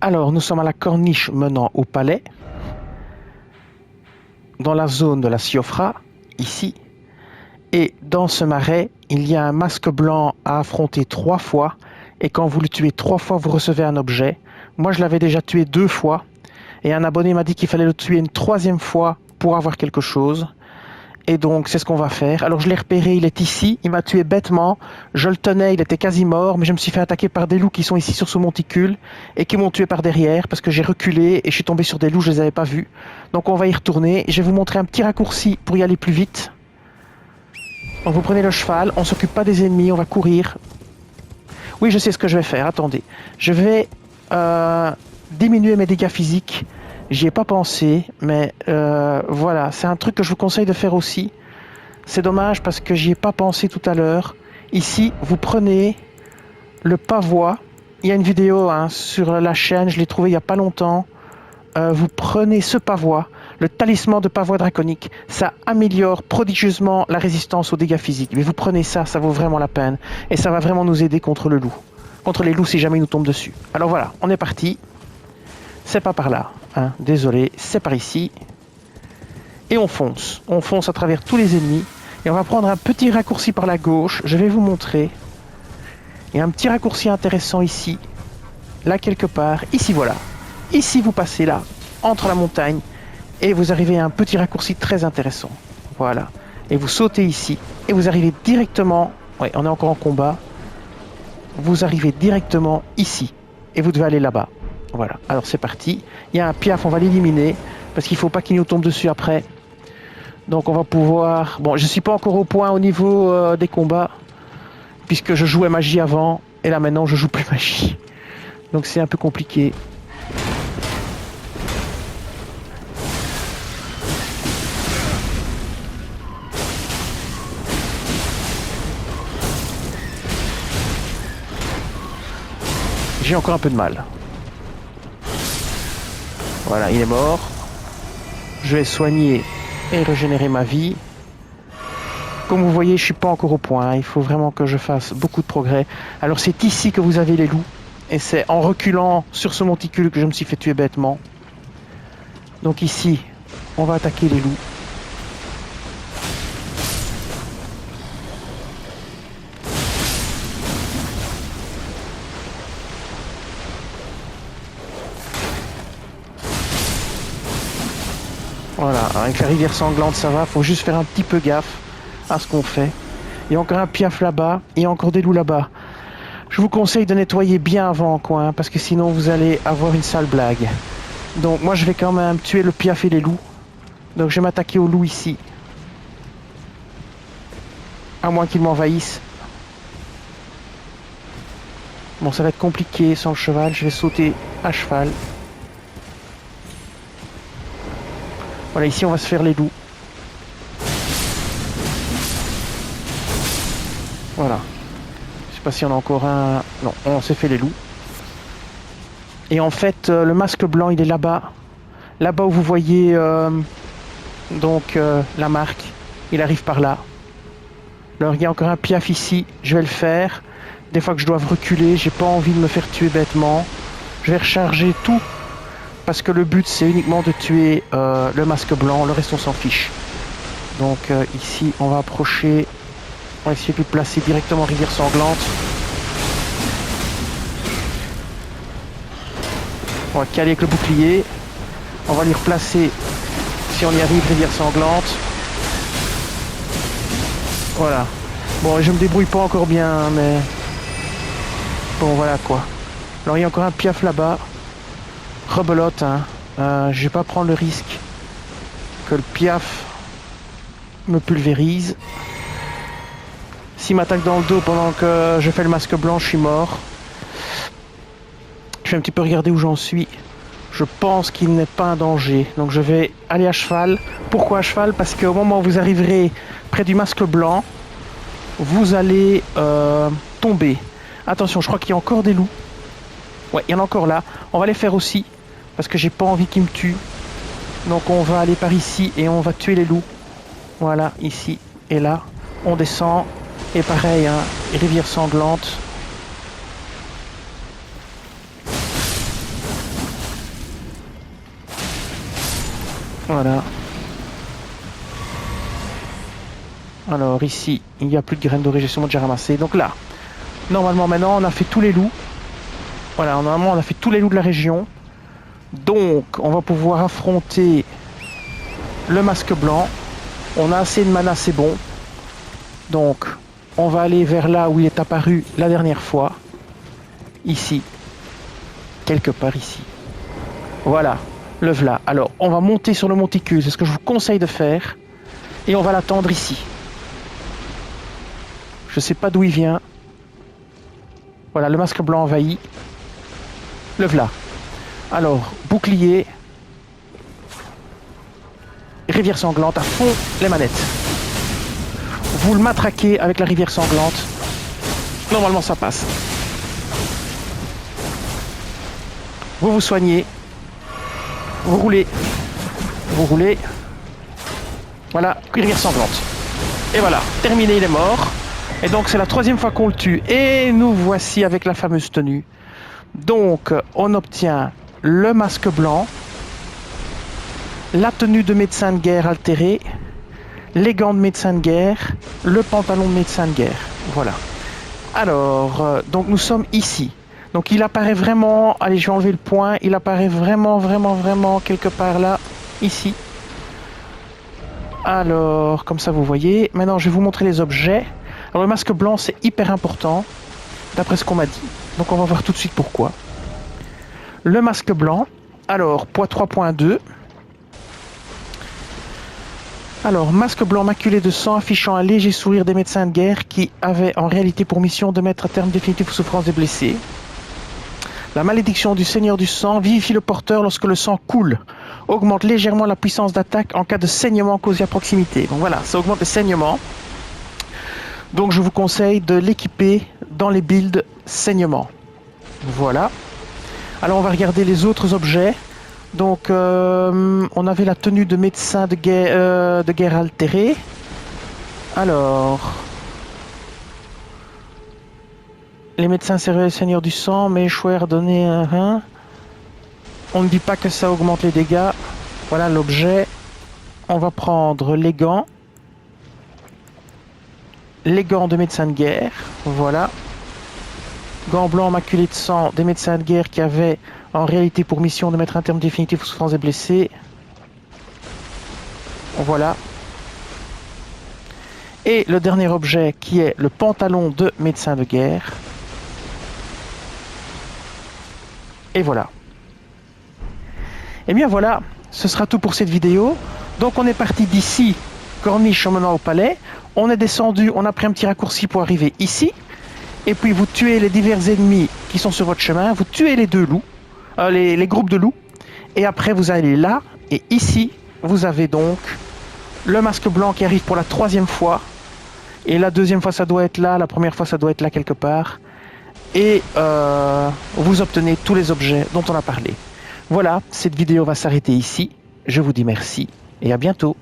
Alors, nous sommes à la corniche menant au palais, dans la zone de la Siofra, ici. Et dans ce marais, il y a un masque blanc à affronter 3 fois. Et quand vous le tuez 3 fois, vous recevez un objet. Moi, je l'avais déjà tué 2 fois. Et un abonné m'a dit qu'il fallait le tuer une 3e fois pour avoir quelque chose. Et donc, c'est ce qu'on va faire. Alors, je l'ai repéré, il est ici. Il m'a tué bêtement. Je le tenais, il était quasi mort. Mais je me suis fait attaquer par des loups qui sont ici sur ce monticule. Et qui m'ont tué par derrière parce que j'ai reculé et je suis tombé sur des loups, je ne les avais pas vus. Donc, on va y retourner. Je vais vous montrer un petit raccourci pour y aller plus vite. Donc, vous prenez le cheval. On ne s'occupe pas des ennemis. On va courir. Oui, je sais ce que je vais faire. Attendez. Je vais diminuer mes dégâts physiques. J'y ai pas pensé, mais voilà, c'est un truc que je vous conseille de faire aussi. C'est dommage parce que j'y ai pas pensé tout à l'heure. Ici, vous prenez le pavois. Il y a une vidéo sur la chaîne, je l'ai trouvé il y a pas longtemps. Vous prenez ce pavois, le talisman de pavois draconique. Ça améliore prodigieusement la résistance aux dégâts physiques. Mais vous prenez ça, ça vaut vraiment la peine. Et ça va vraiment nous aider contre le loup. Contre les loups si jamais ils nous tombent dessus. Alors voilà, on est parti. C'est pas par là. Désolé, c'est par ici. Et on fonce. On fonce à travers tous les ennemis. Et on va prendre un petit raccourci par la gauche. Je vais vous montrer. Il y a un petit raccourci intéressant ici. Là quelque part. Ici voilà. Ici vous passez là. Entre la montagne. Et vous arrivez à un petit raccourci très intéressant. Voilà. Et vous sautez ici. Et vous arrivez directement. Ouais, on est encore en combat. Vous arrivez directement ici. Et vous devez aller là-bas. Voilà, alors c'est parti. Il y a un piaf, on va l'éliminer. Parce qu'il ne faut pas qu'il nous tombe dessus après. Donc on va pouvoir... Bon, je ne suis pas encore au point au niveau des combats. Puisque je jouais magie avant. Et là maintenant, je joue plus magie. Donc c'est un peu compliqué. J'ai encore un peu de mal. Voilà, il est mort. Je vais soigner et régénérer ma vie. Comme vous voyez, je suis pas encore au point. Il faut vraiment que je fasse beaucoup de progrès. Alors c'est ici que vous avez les loups. Et c'est en reculant sur ce monticule que je me suis fait tuer bêtement. Donc ici, on va attaquer les loups. Voilà, avec la rivière sanglante ça va. Faut juste faire un petit peu gaffe à ce qu'on fait. Il y a encore un piaf là-bas. Il y a encore des loups là-bas. Je vous conseille de nettoyer bien avant, quoi, parce que sinon vous allez avoir une sale blague. Donc moi je vais quand même tuer le piaf et les loups. Donc je vais m'attaquer aux loups ici. À moins qu'ils m'envahissent. Bon, ça va être compliqué sans le cheval. Je vais sauter à cheval. Voilà, ici on va se faire les loups. Voilà. Je sais pas s'il y en a encore un. Non, on s'est fait les loups. Et en fait, le masque blanc, il est là-bas. Là-bas où vous voyez la marque. Il arrive par là. Alors il y a encore un piaf ici. Je vais le faire. Des fois que je dois reculer, j'ai pas envie de me faire tuer bêtement. Je vais recharger tout. Parce que le but, c'est uniquement de tuer le masque blanc. Le reste, on s'en fiche. Donc ici, on va approcher. On va essayer de le placer directement rivière sanglante. On va caler avec le bouclier. On va lui replacer, si on y arrive, rivière sanglante. Voilà. Bon, je me débrouille pas encore bien, mais... Bon, voilà quoi. Alors, il y a encore un piaf là-bas. Rebelote, je vais pas prendre le risque que le piaf me pulvérise. S'il m'attaque dans le dos pendant que je fais le masque blanc, je suis mort. Je vais un petit peu regarder où j'en suis. Je pense qu'il n'est pas un danger. Donc je vais aller à cheval. Pourquoi à cheval? Parce qu'au moment où vous arriverez près du masque blanc, vous allez tomber. Attention, je crois qu'il y a encore des loups. Ouais, il y en a encore là. On va les faire aussi. Parce que j'ai pas envie qu'ils me tuent. Donc on va aller par ici et on va tuer les loups. Voilà, ici et là. On descend. Et pareil, rivière sanglante. Voilà. Alors ici, il n'y a plus de graines d'origine, j'ai sûrement déjà ramassé. Donc là, normalement maintenant, on a fait tous les loups. Voilà, normalement on a fait tous les loups de la région. Donc, on va pouvoir affronter le masque blanc. On a assez de mana, c'est bon. Donc, on va aller vers là où il est apparu la dernière fois. Ici. Quelque part ici. Voilà, le voilà. Alors, on va monter sur le monticule, c'est ce que je vous conseille de faire. Et on va l'attendre ici. Je sais pas d'où il vient. Voilà, le masque blanc envahi. Le voilà. Alors, bouclier. Rivière sanglante à fond les manettes. Vous le matraquez avec la rivière sanglante. Normalement, ça passe. Vous vous soignez. Vous roulez. Vous roulez. Voilà, rivière sanglante. Et voilà, terminé, il est mort. Et donc, c'est la troisième fois qu'on le tue. Et nous voici avec la fameuse tenue. Donc, on obtient le masque blanc, la tenue de médecin de guerre altérée, les gants de médecin de guerre, le pantalon de médecin de guerre. Voilà. Alors, donc nous sommes ici. Donc il apparaît vraiment, allez je vais enlever le point, il apparaît vraiment quelque part là, ici. Alors, comme ça vous voyez. Maintenant je vais vous montrer les objets. Alors le masque blanc c'est hyper important, d'après ce qu'on m'a dit. Donc on va voir tout de suite pourquoi. Le masque blanc, alors poids 3.2. Alors, masque blanc maculé de sang affichant un léger sourire des médecins de guerre qui avaient en réalité pour mission de mettre à terme définitif aux souffrances des blessés. La malédiction du Seigneur du sang vivifie le porteur lorsque le sang coule, augmente légèrement la puissance d'attaque en cas de saignement causé à proximité. Donc voilà, ça augmente les saignements. Donc je vous conseille de l'équiper dans les builds saignement. Voilà. Alors on va regarder les autres objets. Donc, on avait la tenue de médecin de guerre altérée. Alors, les médecins servaient le Seigneur du sang, mais échouèrent à donner un. On ne dit pas que ça augmente les dégâts. Voilà l'objet. On va prendre les gants. Les gants de médecin de guerre. Voilà. Gants blancs maculés de sang des médecins de guerre qui avaient en réalité pour mission de mettre un terme définitif aux souffrances des blessés. Voilà. Et le dernier objet qui est le pantalon de médecin de guerre. Et voilà. Et bien voilà, ce sera tout pour cette vidéo. Donc on est parti d'ici, corniche en menant au palais. On est descendu, on a pris un petit raccourci pour arriver ici. Et puis vous tuez les divers ennemis qui sont sur votre chemin. Vous tuez les deux loups, les groupes de loups. Et après vous allez là. Et ici, vous avez donc le masque blanc qui arrive pour la troisième fois. Et la deuxième fois ça doit être là. La première fois ça doit être là quelque part. Et vous obtenez tous les objets dont on a parlé. Voilà, cette vidéo va s'arrêter ici. Je vous dis merci et à bientôt.